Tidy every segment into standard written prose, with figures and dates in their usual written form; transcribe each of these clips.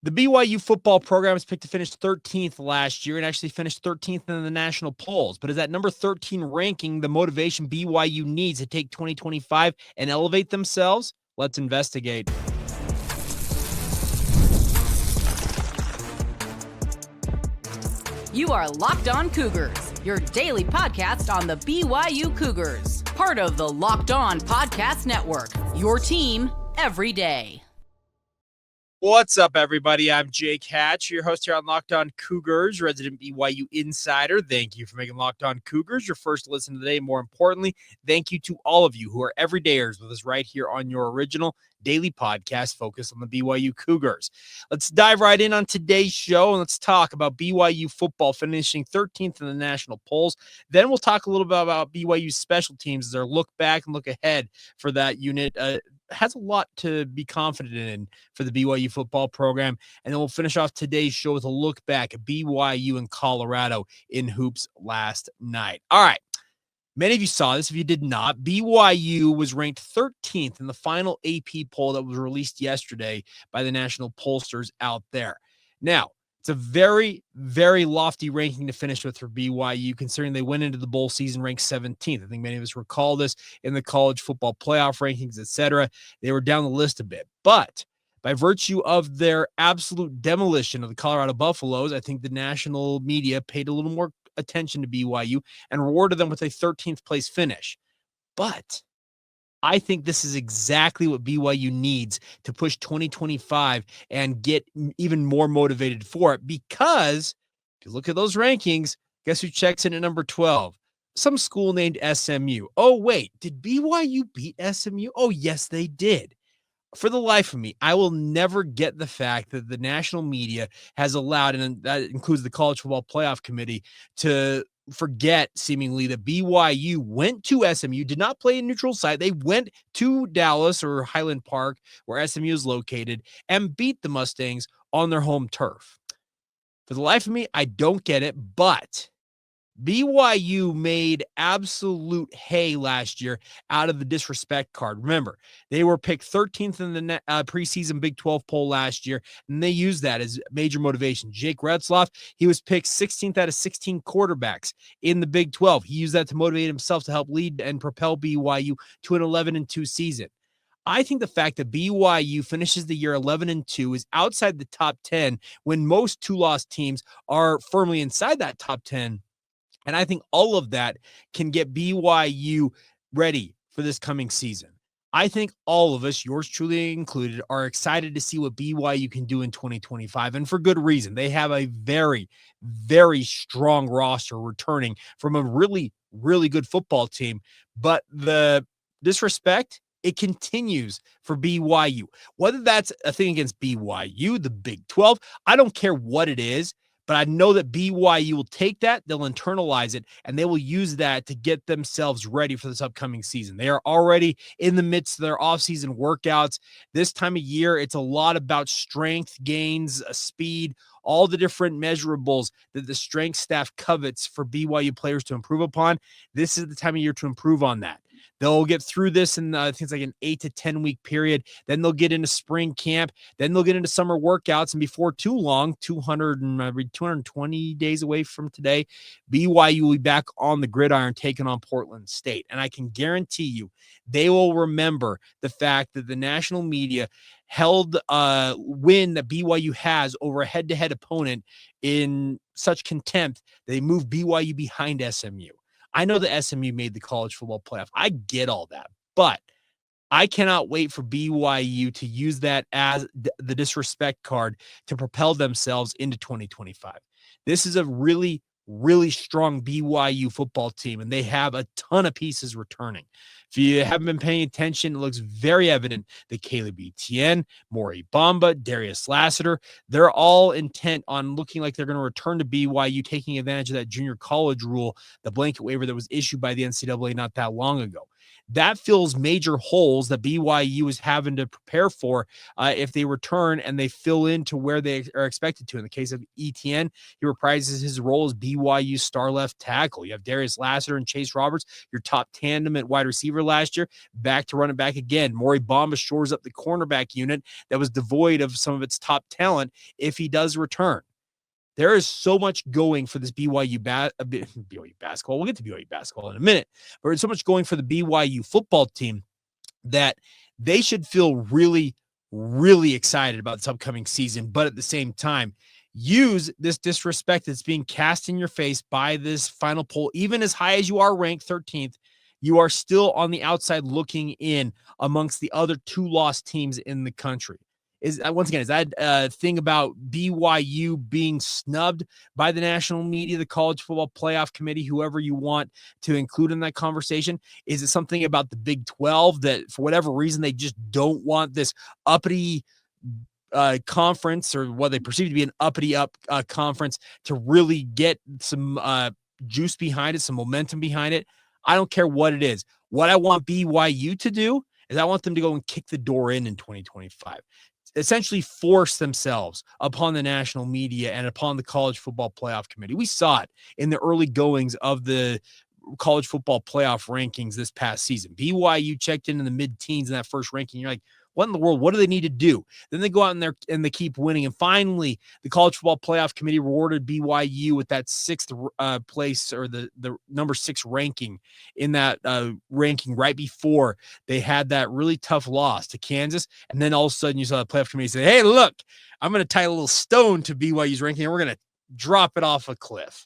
The BYU football program was picked to finish 13th last year and actually finished 13th in the national polls. But is that number 13 ranking the motivation BYU needs to take 2025 and elevate themselves? Let's investigate. You are Locked On Cougars, your daily podcast on the BYU Cougars. Part of the Locked On Podcast Network, your team every day. What's up, everybody? I'm Jake Hatch, your host here on Locked On Cougars, resident BYU insider. Thank you for making Locked On Cougars your first listen today. More importantly, thank you to all of you who are everydayers with us right here on your original daily podcast focused on the BYU Cougars. Let's dive right in on today's show and let's talk about BYU football finishing 13th in the national polls. Then we'll talk a little bit about BYU special teams as our look back and look ahead for that unit. Has a lot to be confident in for the BYU football program. And then we'll finish off today's show with a look back at BYU and Colorado in hoops last night. All right. Many of you saw this. If you did not, BYU was ranked 13th in the final AP poll that was released yesterday by the national pollsters out there. Now, it's a very, very lofty ranking to finish with for BYU, considering they went into the bowl season ranked 17th. I think many of us recall this in the college football playoff rankings, etc. They were down the list a bit. But by virtue of their absolute demolition of the Colorado Buffaloes, I think the national media paid a little more attention to BYU and rewarded them with a 13th place finish. But I think this is exactly what BYU needs to push 2025 and get even more motivated for it, because if you look at those rankings, guess who checks in at number 12? Some school named SMU. Oh, wait, did BYU beat SMU? Oh, yes, they did. For the life of me, I will never get the fact that the national media has allowed, and that includes the College Football Playoff Committee, to forget seemingly that BYU went to SMU, did not play a neutral site. They went to Dallas or Highland Park, where SMU is located, and beat the Mustangs on their home turf. For the life of me, I don't get it, but BYU made absolute hay last year out of the disrespect card. Remember, they were picked 13th in the preseason Big 12 poll last year, and they used that as major motivation. Jake Retzloff, he was picked 16th out of 16 quarterbacks in the Big 12. He used that to motivate himself to help lead and propel BYU to an 11-2 season. I think the fact that BYU finishes the year 11-2 is outside the top 10 when most two-loss teams are firmly inside that top 10. And I think all of that can get BYU ready for this coming season. I think all of us, yours truly included, are excited to see what BYU can do in 2025, and for good reason. They have a very, very strong roster returning from a really, really good football team. But the disrespect, it continues for BYU. Whether that's a thing against BYU, the Big 12, I don't care what it is. But I know that BYU will take that, they'll internalize it, and they will use that to get themselves ready for this upcoming season. They are already in the midst of their offseason workouts. This time of year, it's a lot about strength gains, speed, all the different measurables that the strength staff covets for BYU players to improve upon. This is the time of year to improve on that. They'll get through this in, I think it's like an 8 to 10 week period. Then they'll get into spring camp. Then they'll get into summer workouts. And before too long, 220 days away from today, BYU will be back on the gridiron taking on Portland State. And I can guarantee you they will remember the fact that the national media held a win that BYU has over a head-to-head opponent in such contempt that they moved BYU behind SMU. I know that SMU made the college football playoff. I get all that, but I cannot wait for BYU to use that as the disrespect card to propel themselves into 2025. This is a really, really strong BYU football team, and they have a ton of pieces returning. If you haven't been paying attention, it looks very evident that Caleb Etienne, Maury Bamba, Darius Lassiter, they're all intent on looking like they're going to return to BYU, taking advantage of that junior college rule, the blanket waiver that was issued by the NCAA not that long ago. that fills major holes that BYU is having to prepare for if they return and they fill into where they are expected to. In the case of ETN, he reprises his role as BYU star left tackle. You have Darius Lassiter and Chase Roberts, your top tandem at wide receiver last year, back to running back again. Maury Bamba shores up the cornerback unit that was devoid of some of its top talent if he does return. There is so much going for this BYU basketball. We'll get to BYU basketball in a minute, but there's so much going for the BYU football team that they should feel really, really excited about this upcoming season. But at the same time, use this disrespect that's being cast in your face by this final poll. Even as high as you are ranked 13th, you are still on the outside looking in amongst the other 2 lost teams in the country. Is that a thing about BYU being snubbed by the national media, the college football playoff committee, whoever you want to include in that conversation? Is it something about the Big 12 that for whatever reason they just don't want this uppity conference, or what they perceive to be an uppity conference, to really get some juice behind it, some momentum behind it? I don't care what it is. What I want BYU to do is I want them to go and kick the door in 2025. Essentially force themselves upon the national media and upon the college football playoff committee. We saw it in the early goings of the college football playoff rankings this past season. BYU checked in the mid-teens in that first ranking. You're like, what in the world? What do they need to do? Then they go out and they keep winning. And finally, the college football playoff committee rewarded BYU with that 6th place, or the number 6 ranking in that ranking right before they had that really tough loss to Kansas. And then all of a sudden you saw the playoff committee say, hey, look, I'm going to tie a little stone to BYU's ranking and we're going to drop it off a cliff.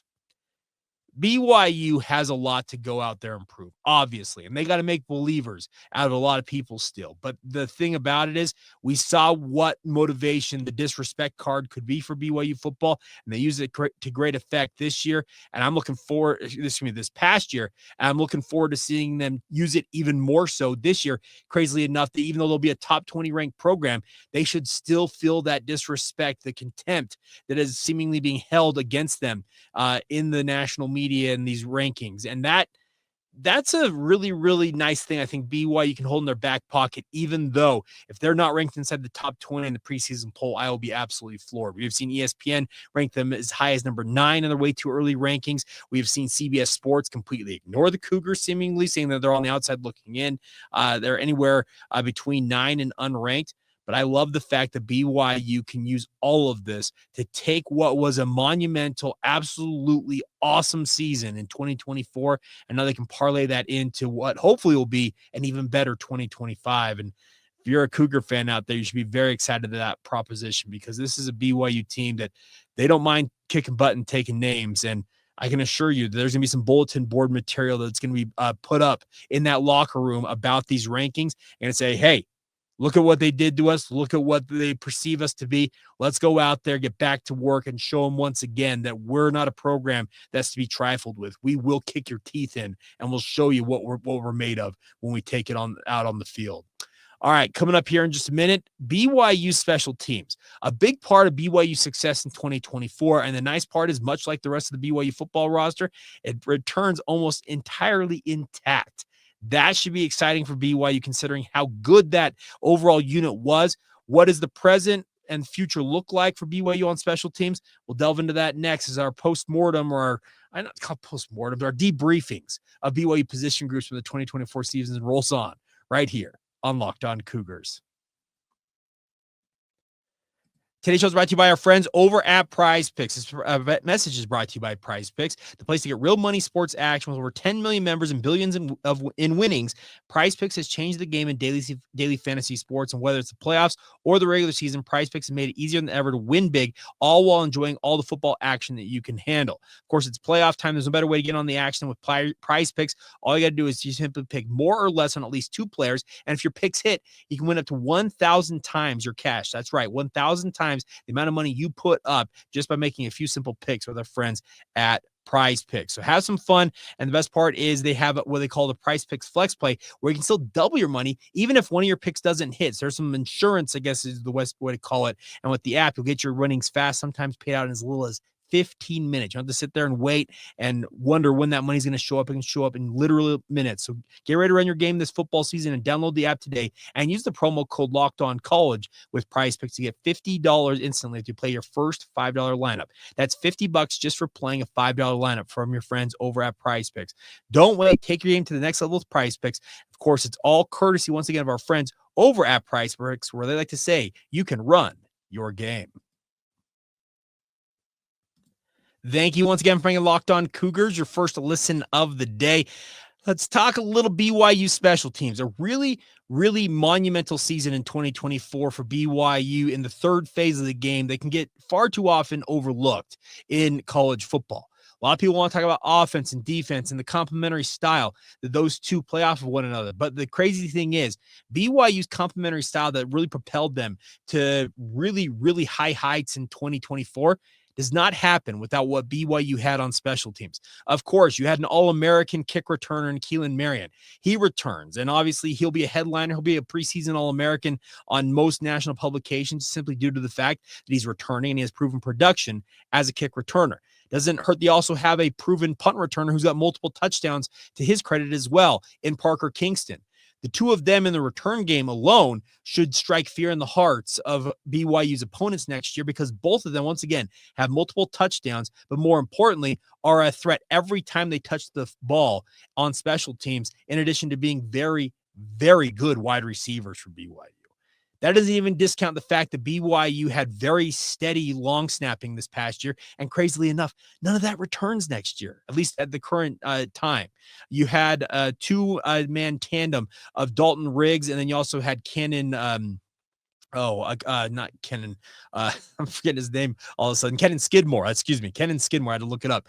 BYU has a lot to go out there and prove, obviously, and they got to make believers out of a lot of people still. But the thing about it is, we saw what motivation the disrespect card could be for BYU football, and they used it to great effect this year. And I'm looking forward, this past year, and I'm looking forward to seeing them use it even more so this year. Crazily enough, that even though they'll be a top 20 ranked program, they should still feel that disrespect, the contempt that is seemingly being held against them in the national media and these rankings. And that's a really, really nice thing. I think BYU can hold in their back pocket, even though if they're not ranked inside the top 20 in the preseason poll, I will be absolutely floored. We've seen ESPN rank them as high as number 9 in their way too early rankings. We've seen CBS Sports completely ignore the Cougars, seemingly saying that they're on the outside looking in. They're anywhere between 9 and unranked. But I love the fact that BYU can use all of this to take what was a monumental, absolutely awesome season in 2024, and now they can parlay that into what hopefully will be an even better 2025. And if you're a Cougar fan out there, you should be very excited at that proposition, because this is a BYU team that they don't mind kicking butt and taking names. And I can assure you that there's going to be some bulletin board material that's going to be put up in that locker room about these rankings, and say, hey, look at what they did to us. Look at what they perceive us to be. Let's go out there, get back to work, and show them once again that we're not a program that's to be trifled with. We will kick your teeth in, and we'll show you what we're made of when we take it out on the field. All right, coming up here in just a minute, BYU special teams. A big part of BYU's success in 2024, and the nice part is, much like the rest of the BYU football roster, it returns almost entirely intact. That should be exciting for BYU, considering how good that overall unit was. What does the present and future look like for BYU on special teams? We'll delve into that next as our postmortem, or I don't call postmortems, our debriefings of BYU position groups for the 2024 season rolls on right here on Locked On Cougars. Today's show is brought to you by our friends over at Prize Picks. This message is brought to you by Prize Picks, the place to get real money sports action with over 10 million members and billions in winnings. Prize Picks has changed the game in daily fantasy sports, and whether it's the playoffs or the regular season, Prize Picks has made it easier than ever to win big, all while enjoying all the football action that you can handle. Of course, it's playoff time. There's no better way to get on the action with Prize Picks. All you got to do is you simply pick more or less on at least 2 players, and if your picks hit, you can win up to 1,000 times your cash. That's right, 1,000 times the amount of money you put up just by making a few simple picks with our friends at Prize Picks. So have some fun. And the best part is they have what they call the Prize Picks Flex Play, where you can still double your money even if one of your picks doesn't hit. So there's some insurance, I guess is the best way to call it. And with the app, you'll get your winnings fast, sometimes paid out in as little as 15 minutes. You don't have to sit there and wait and wonder when that money's going to show up. It can show up in literally minutes. So get ready to run your game this football season and download the app today and use the promo code LOCKEDONCollege with PrizePicks to get $50 instantly if you play your first $5 lineup. That's $50 just for playing a $5 lineup from your friends over at PrizePicks. Don't wait. Take your game to the next level with PrizePicks. Of course, it's all courtesy, once again, of our friends over at PrizePicks, where they like to say you can run your game. Thank you once again for bringing Locked On Cougars, your first listen of the day. Let's talk a little BYU special teams. A really, really monumental season in 2024 for BYU in the third phase of the game. They can get far too often overlooked in college football. A lot of people want to talk about offense and defense and the complementary style that those two play off of one another. But the crazy thing is BYU's complementary style that really propelled them to really, really high heights in 2024 does not happen without what BYU had on special teams. Of course, you had an All-American kick returner in Keelan Marion. He returns, and obviously he'll be a headliner. He'll be a preseason All-American on most national publications simply due to the fact that he's returning and he has proven production as a kick returner. Doesn't hurt. They also have a proven punt returner who's got multiple touchdowns to his credit as well in Parker Kingston. The two of them in the return game alone should strike fear in the hearts of BYU's opponents next year because both of them, once again, have multiple touchdowns, but more importantly, are a threat every time they touch the ball on special teams, in addition to being very, very good wide receivers for BYU. That doesn't even discount the fact that BYU had very steady long snapping this past year. And crazily enough, none of that returns next year, at least at the current time. You had a two-man tandem of Dalton Riggs, and then you also had Kenan not Kenan. I'm forgetting his name all of a sudden. Kenan Skidmore. Kenan Skidmore. I had to look it up.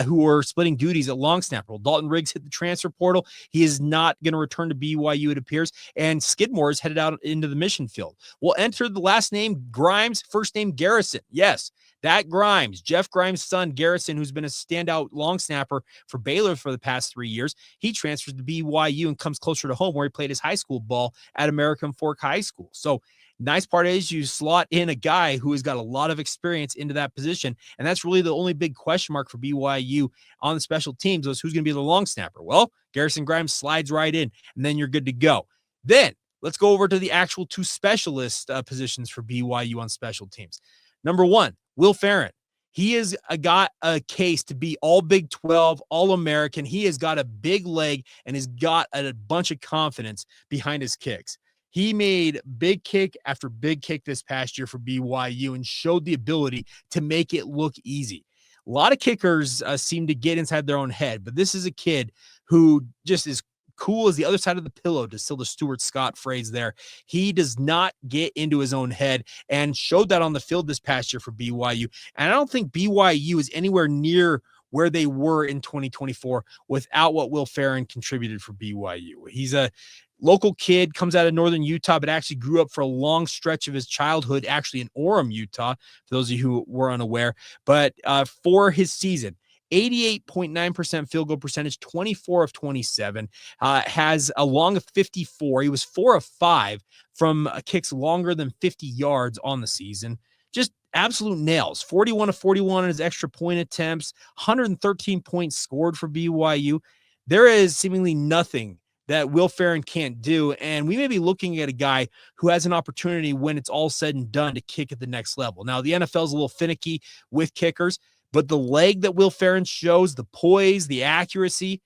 Who were splitting duties at long snapper. Well, Dalton Riggs hit the transfer portal. He is not going to return to BYU, it appears. And Skidmore is headed out into the mission field. We'll enter the last name Grimes, first name Garrison. Yes, that Grimes, Jeff Grimes' son, Garrison, who's been a standout long snapper for Baylor for the past 3 years. He transfers to BYU and comes closer to home where he played his high school ball at American Fork High School. So nice part is you slot in a guy who has got a lot of experience into that position. And that's really the only big question mark for BYU on the special teams was who's going to be the long snapper. Well, Garrison Grimes slides right in, and then you're good to go. Then let's go over to the actual two specialist positions for BYU on special teams. Number one, Will Ferrin. He has got a case to be all Big 12, All-American. He has got a big leg and has got a bunch of confidence behind his kicks. He made big kick after big kick this past year for BYU and showed the ability to make it look easy. A lot of kickers seem to get inside their own head, but this is a kid who just is cool as the other side of the pillow, to steal the Stuart Scott phrase there. He does not get into his own head and showed that on the field this past year for BYU. And I don't think BYU is anywhere near where they were in 2024 without what Will Ferrin contributed for BYU. He's a local kid, comes out of northern Utah, but actually grew up for a long stretch of his childhood, actually in Orem, Utah, for those of you who were unaware. But for his season, 88.9% field goal percentage, 24 of 27, has a long of 54. He was 4 of 5 from kicks longer than 50 yards on the season. Just absolute nails. 41 of 41 in his extra point attempts, 113 points scored for BYU. There is seemingly nothing that Will Ferrin can't do, and we may be looking at a guy who has an opportunity when it's all said and done to kick at the next level. Now, the NFL is a little finicky with kickers, but the leg that Will Ferrin shows, the poise, the accuracy,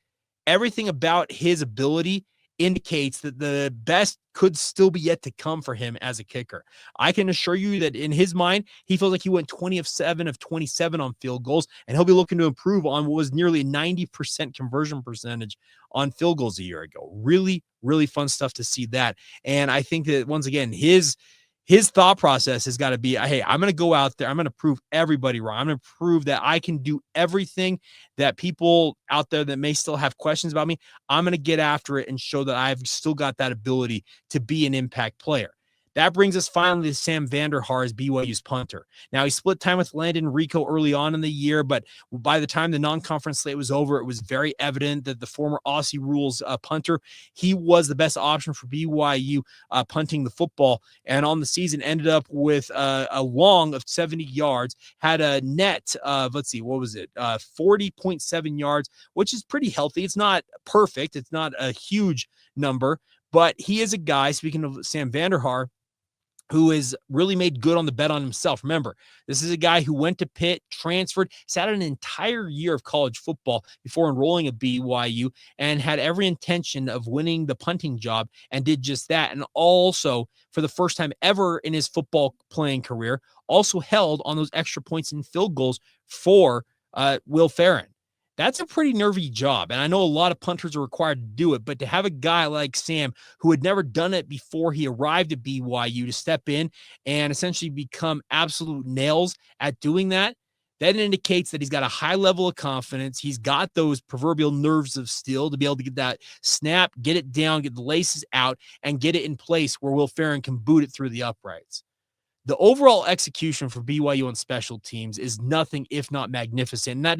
everything about his ability indicates that the best could still be yet to come for him as a kicker. I can assure you that in his mind, he feels like he went 20 of 7 of 27 on field goals, and he'll be looking to improve on what was nearly 90% conversion percentage on field goals a year ago. Really, really fun stuff to see that. And I think that, once again, his thought process has got to be, hey, I'm going to go out there. I'm going to prove everybody wrong. I'm going to prove that I can do everything that people out there that may still have questions about me. I'm going to get after it and show that I've still got that ability to be an impact player. That brings us finally to Sam Vanderhaar as BYU's punter. Now, he split time with Landon Rico early on in the year, but by the time the non-conference slate was over, it was very evident that the former Aussie Rules punter, he was the best option for BYU punting the football. And on the season, ended up with a long of 70 yards, had a net of, 40.7 yards, which is pretty healthy. It's not perfect. It's not a huge number, but he is a guy, speaking of Sam Vanderhaar, who has really made good on the bet on himself. Remember, this is a guy who went to Pitt, transferred, sat an entire year of college football before enrolling at BYU, and had every intention of winning the punting job, and did just that. And also, for the first time ever in his football playing career, also held on those extra points and field goals for Will Ferrin. That's a pretty nervy job. And I know a lot of punters are required to do it, but to have a guy like Sam, who had never done it before he arrived at BYU, to step in and essentially become absolute nails at doing that, that indicates that he's got a high level of confidence. He's got those proverbial nerves of steel to be able to get that snap, get it down, get the laces out, and get it in place where Will Ferrin can boot it through the uprights. The overall execution for BYU on special teams is nothing if not magnificent. And that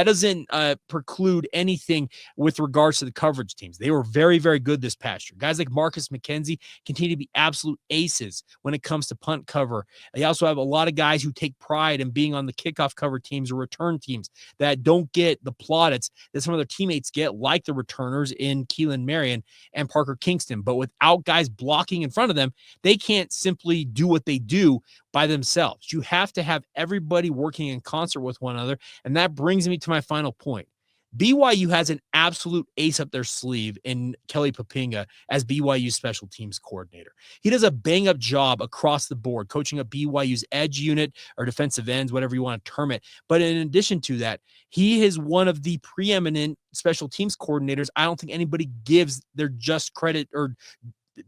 doesn't preclude anything with regards to the coverage teams. They were very, very good this past year. Guys like Marcus McKenzie continue to be absolute aces when it comes to punt cover. They also have a lot of guys who take pride in being on the kickoff cover teams or return teams that don't get the plaudits that some of their teammates get, like the returners in Keelan Marion and Parker Kingston. But without guys blocking in front of them, they can't simply do what they do by themselves. You have to have everybody working in concert with one another. And that brings me to my final point. BYU has an absolute ace up their sleeve in Kelly Papinga as BYU's special teams coordinator. He does a bang-up job across the board, coaching up BYU's edge unit or defensive ends, whatever you want to term it. But in addition to that, he is one of the preeminent special teams coordinators. I don't think anybody gives their just credit or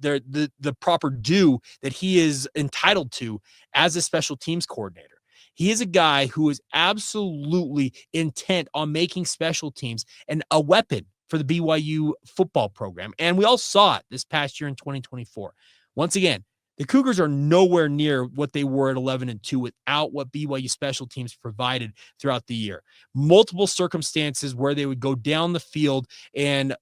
the proper due that he is entitled to as a special teams coordinator. He is a guy who is absolutely intent on making special teams and a weapon for the BYU football program. And we all saw it this past year in 2024. Once again, the Cougars are nowhere near what they were at 11-2 without what BYU special teams provided throughout the year. Multiple circumstances where they would go down the field and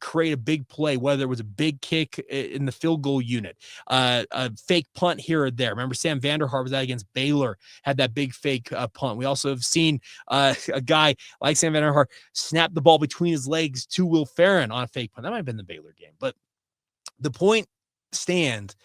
create a big play, whether it was a big kick in the field goal unit, a fake punt here or there. Remember, Sam Vanderhaar was out against Baylor, had that big fake punt. We also have seen a guy like Sam Vanderhaar snap the ball between his legs to Will Ferrin on a fake punt. That might have been the Baylor game. But the point stands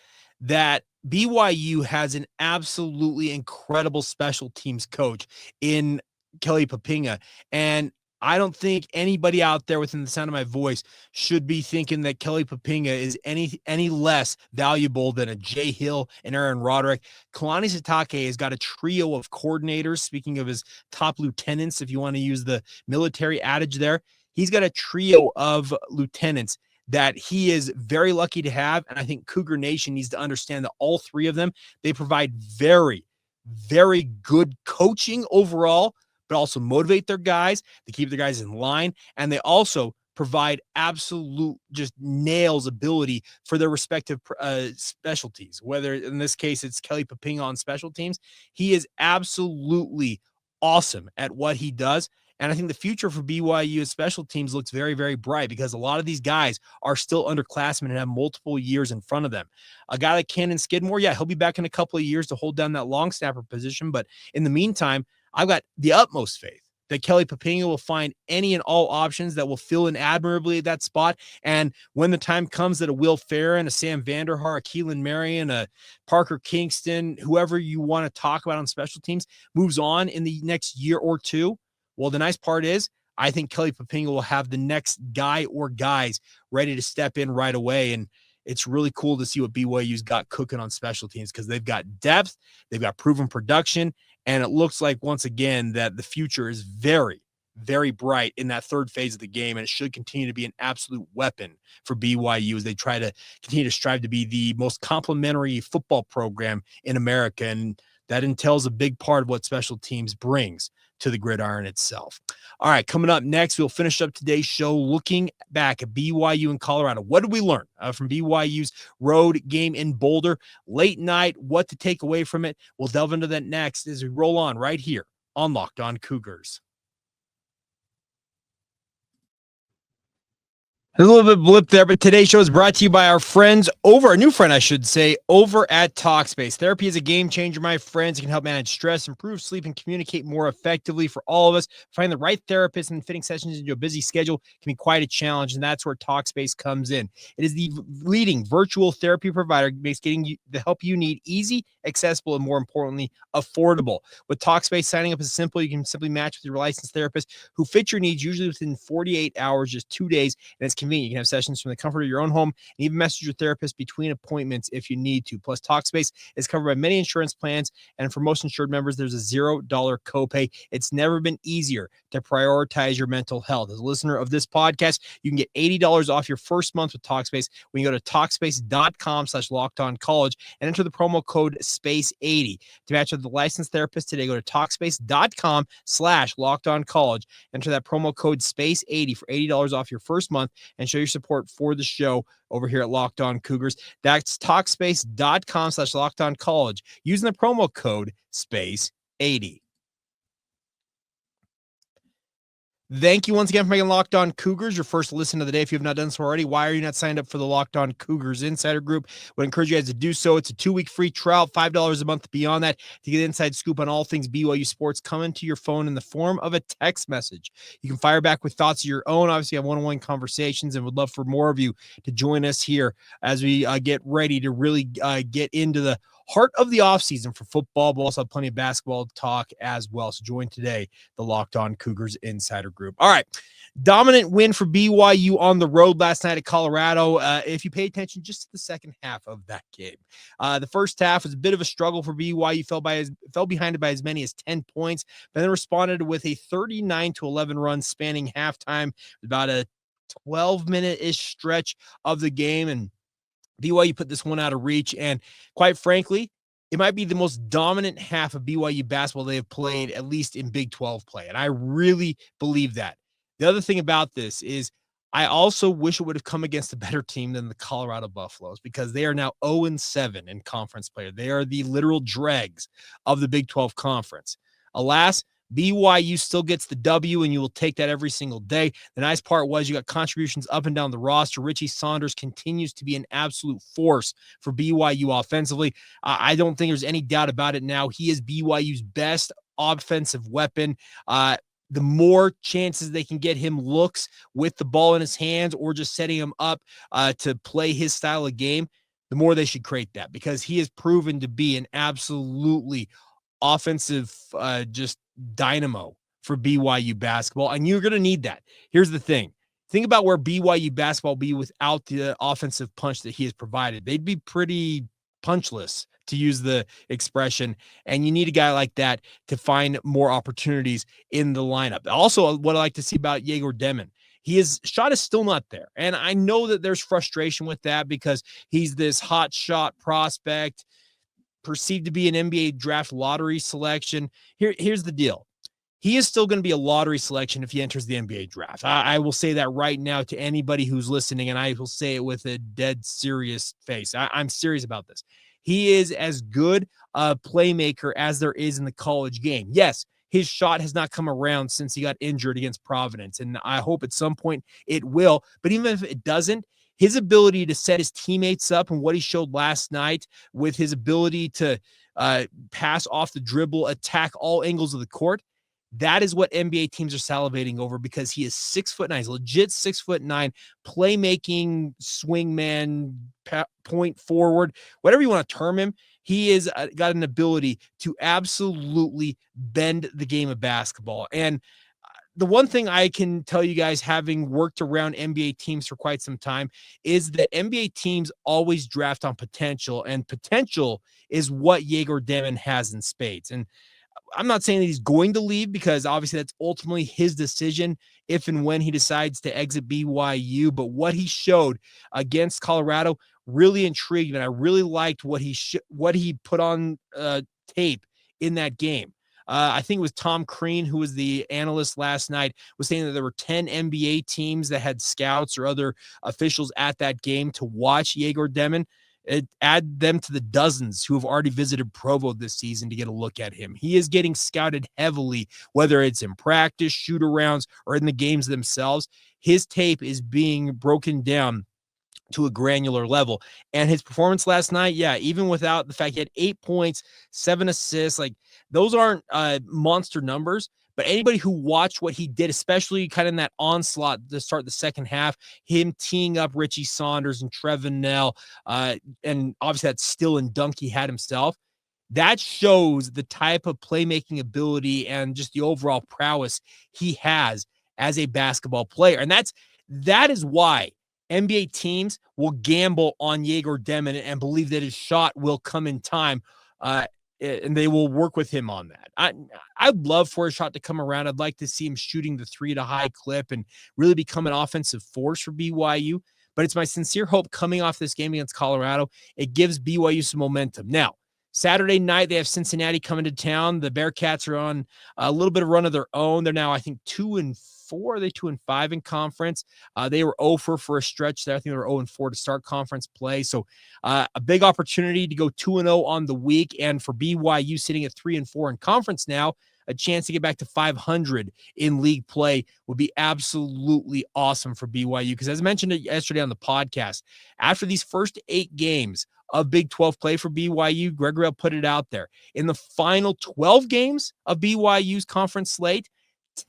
that BYU has an absolutely incredible special teams coach in Kelly Papinga. And I don't think anybody out there within the sound of my voice should be thinking that Kelly Papinga is any less valuable than a Jay Hill and Aaron Roderick. Kalani Sitake has got a trio of coordinators. Speaking of his top lieutenants, if you want to use the military adage there, he's got a trio of lieutenants that he is very lucky to have. And I think Cougar Nation needs to understand that all three of them, they provide very, very good coaching overall, but also motivate their guys. They keep their guys in line, and they also provide absolute just nails ability for their respective specialties. Whether in this case it's Kelly Papinga on special teams, he is absolutely awesome at what he does. And I think the future for BYU special teams looks very, very bright because a lot of these guys are still underclassmen and have multiple years in front of them. A guy like Cannon Skidmore, yeah, he'll be back in a couple of years to hold down that long snapper position. But in the meantime, I've got the utmost faith that Kelly Papinga will find any and all options that will fill in admirably at that spot. And when the time comes that a Will Ferrin, a Sam Vanderhaar, a Keelan Marion, a Parker Kingston, whoever you want to talk about on special teams, moves on in the next year or two, well, the nice part is I think Kelly Papinga will have the next guy or guys ready to step in right away. And it's really cool to see what BYU's got cooking on special teams because they've got depth, they've got proven production, and it looks like, once again, that the future is very, very bright in that third phase of the game, and it should continue to be an absolute weapon for BYU as they try to continue to strive to be the most complimentary football program in America. And that entails a big part of what special teams brings to the gridiron itself. All right, coming up next, we'll finish up today's show looking back at BYU and Colorado. What did we learn from BYU's road game in Boulder late night? What to take away from it? We'll delve into that next as we roll on right here on Locked On Cougars. There's a little bit of blip there, but today's show is brought to you by our friends over, a new friend, I should say, over at Talkspace. Therapy is a game changer, my friends. It can help manage stress, improve sleep, and communicate more effectively for all of us. Finding the right therapist and fitting sessions into a busy schedule can be quite a challenge, and that's where Talkspace comes in. It is the leading virtual therapy provider, makes getting you the help you need easy, accessible, and more importantly, affordable. With Talkspace, signing up is simple. You can simply match with your licensed therapist who fits your needs, usually within 48 hours, just 2 days, and it's convenient. You can have sessions from the comfort of your own home and even message your therapist between appointments if you need to. Plus, Talkspace is covered by many insurance plans, and for most insured members, there's a $0 copay. It's never been easier to prioritize your mental health. As a listener of this podcast, you can get $80 off your first month with Talkspace when you go to Talkspace.com/LockedOnCollege and enter the promo code SPACE80. To match with the licensed therapist today, go to Talkspace.com/LockedOnCollege. Enter that promo code SPACE80 for $80 off your first month and show your support for the show over here at Locked On Cougars. That's Talkspace.com/LockedOnCollege using the promo code SPACE80. Thank you once again for making Locked On Cougars your first listen of the day. If you have not done so already, why are you not signed up for the Locked On Cougars Insider Group? I would encourage you guys to do so. It's a 2-week free trial, $5 a month beyond that to get inside scoop on all things BYU sports coming to your phone in the form of a text message. You can fire back with thoughts of your own. Obviously, have one-on-one conversations and would love for more of you to join us here as we get ready to really get into the heart of the offseason for football, but also have plenty of basketball talk as well. So join today, the Locked On Cougars Insider Group. All right. Dominant win for BYU on the road last night at Colorado. If you pay attention just to the second half of that game, the first half was a bit of a struggle for BYU. Fell behind by as many as 10 points, but then responded with a 39-11 run spanning halftime, about a 12-minute-ish stretch of the game, and BYU put this one out of reach, and quite frankly, it might be the most dominant half of BYU basketball they have played, at least in Big 12 play, and I really believe that. The other thing about this is I also wish it would have come against a better team than the Colorado Buffaloes, because they are now 0-7 in conference play. They are the literal dregs of the Big 12 conference. Alas, BYU still gets the W, and you will take that every single day. The nice part was you got contributions up and down the roster. Richie Saunders continues to be an absolute force for BYU offensively. I don't think there's any doubt about it now. He is BYU's best offensive weapon. The more chances they can get him looks with the ball in his hands or just setting him up to play his style of game, the more they should create that, because he has proven to be an absolutely offensive just dynamo for BYU basketball, and you're going to need that. Here's the thing. Think about where BYU basketball will be without the offensive punch that he has provided. They'd be pretty punchless, to use the expression, and you need a guy like that to find more opportunities in the lineup. Also, what I like to see about Yegor Demon, his shot is still not there, and I know that there's frustration with that because he's this hot shot prospect, perceived to be an NBA draft lottery selection. Here's the deal. He is still going to be a lottery selection if he enters the NBA draft. I will say that right now to anybody who's listening, and I will say it with a dead serious face. I'm serious about this. He is as good a playmaker as there is in the college game. Yes, his shot has not come around since he got injured against Providence, and I hope at some point it will. But even if it doesn't, his ability to set his teammates up and what he showed last night with his ability to pass off the dribble, attack all angles of the court, that is what NBA teams are salivating over, because he is 6'9". He's legit 6'9", playmaking swingman, point forward, whatever you want to term him. He is got an ability to absolutely bend the game of basketball. And the one thing I can tell you guys, having worked around NBA teams for quite some time, is that NBA teams always draft on potential, and potential is what Yegor Demon has in spades. And I'm not saying that he's going to leave, because obviously that's ultimately his decision if and when he decides to exit BYU. But what he showed against Colorado really intrigued, and I really liked what he put on tape in that game. I think it was Tom Crean, who was the analyst last night, was saying that there were 10 NBA teams that had scouts or other officials at that game to watch Yegor Demon. Add them to the dozens who have already visited Provo this season to get a look at him. He is getting scouted heavily, whether it's in practice, shoot-arounds, or in the games themselves. His tape is being broken down to a granular level. And his performance last night, yeah, even without the fact he had 8 points, 7 assists, like those aren't monster numbers, but anybody who watched what he did, especially kind of in that onslaught to start the second half, him teeing up Richie Saunders and Trevin Nell, and obviously that still and dunk he had himself, that shows the type of playmaking ability and just the overall prowess he has as a basketball player. And that is why NBA teams will gamble on Yegor Demon and believe that his shot will come in time, and they will work with him on that. I'd love for a shot to come around. I'd like to see him shooting the three at a high clip and really become an offensive force for BYU. But it's my sincere hope coming off this game against Colorado, it gives BYU some momentum. Now, Saturday night, they have Cincinnati coming to town. The Bearcats are on a little bit of run of their own. They're now, I think, 2-4. Are they 2-5 in conference? They were 0 for a stretch there. I think they were 0-4 to start conference play. So a big opportunity to go 2-0 on the week. And for BYU sitting at 3-4 in conference now, a chance to get back to 500 in league play would be absolutely awesome for BYU. Because as I mentioned yesterday on the podcast, after these first 8 games of Big 12 play for BYU, Gregory put it out there. In the final 12 games of BYU's conference slate,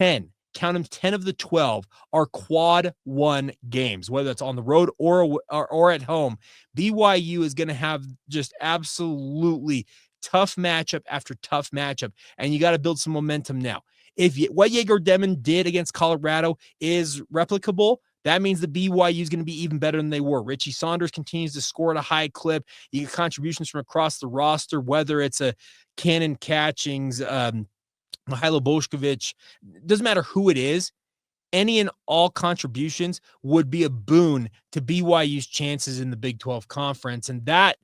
10 of the 12 are quad 1 games, whether it's on the road or at home. BYU is going to have just absolutely tough matchup after tough matchup, and you got to build some momentum now. What Yegor Demon did against Colorado is replicable, that means the BYU is going to be even better than they were. Richie Saunders continues to score at a high clip. You get contributions from across the roster, whether it's a Cannon Catchings, Mihajlo Bošković, doesn't matter who it is. Any and all contributions would be a boon to BYU's chances in the Big 12 conference. And that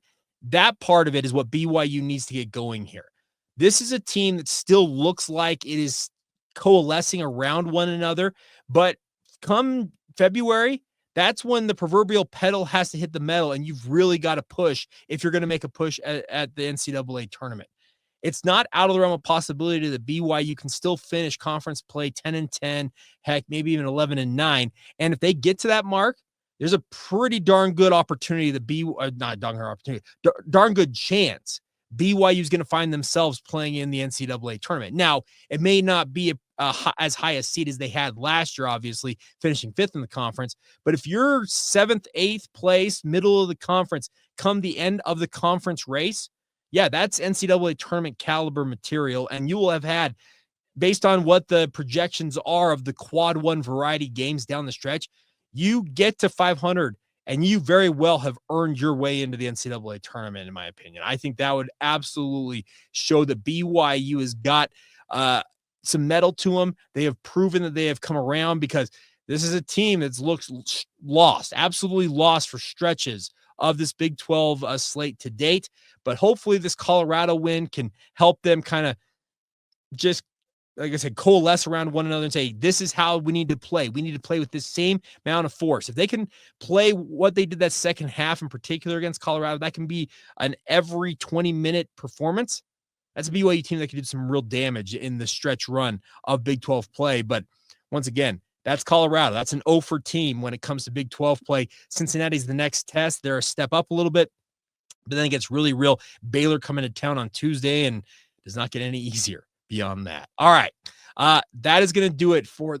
part of it is what BYU needs to get going here. This is a team that still looks like it is coalescing around one another, but come February, that's when the proverbial pedal has to hit the metal, and you've really got to push if you're going to make a push at the NCAA tournament. It's not out of the realm of possibility that BYU can still finish conference play 10-10, heck, maybe even 11-9. And if they get to that mark, there's a pretty darn good opportunity darn good chance BYU is going to find themselves playing in the NCAA tournament. Now, it may not be as high a seed as they had last year, obviously, finishing 5th in the conference. But if you're 7th, 8th place, middle of the conference, come the end of the conference race, yeah, that's NCAA tournament caliber material. And you will have had, based on what the projections are of the quad 1 variety games down the stretch, you get to 500 and you very well have earned your way into the NCAA tournament, in my opinion. I think that would absolutely show that BYU has got some mettle to them. They have proven that they have come around, because this is a team that looks lost, absolutely lost for stretches of this Big 12 slate to date. But hopefully this Colorado win can help them kind of just, like I said, coalesce around one another and say, this is how we need to play. We need to play with this same amount of force. If they can play what they did that second half in particular against Colorado, that can be an every 20-minute performance. That's a BYU team that could do some real damage in the stretch run of Big 12 play. But once again, that's Colorado. That's an 0-for team when it comes to Big 12 play. Cincinnati's the next test. They're a step up a little bit, but then it gets really real. Baylor coming to town on Tuesday and does not get any easier beyond that. All right. That is going to do it for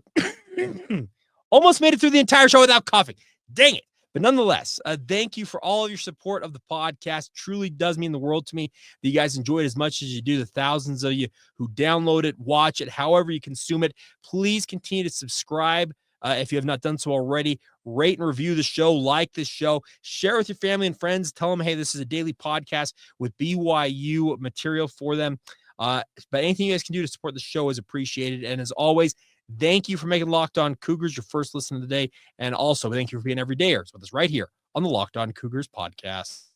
almost made it through the entire show without coughing. Dang it. But nonetheless, thank you for all of your support of the podcast. Truly does mean the world to me that you guys enjoy it as much as you do. The thousands of you who download it, watch it, however you consume it. Please continue to subscribe if you have not done so already. Rate and review the show, like this show, share with your family and friends. Tell them, hey, this is a daily podcast with BYU material for them. But anything you guys can do to support the show is appreciated. And as always, thank you for making Locked On Cougars your first listen of the day. And also, thank you for being everydayers with us right here on the Locked On Cougars podcast.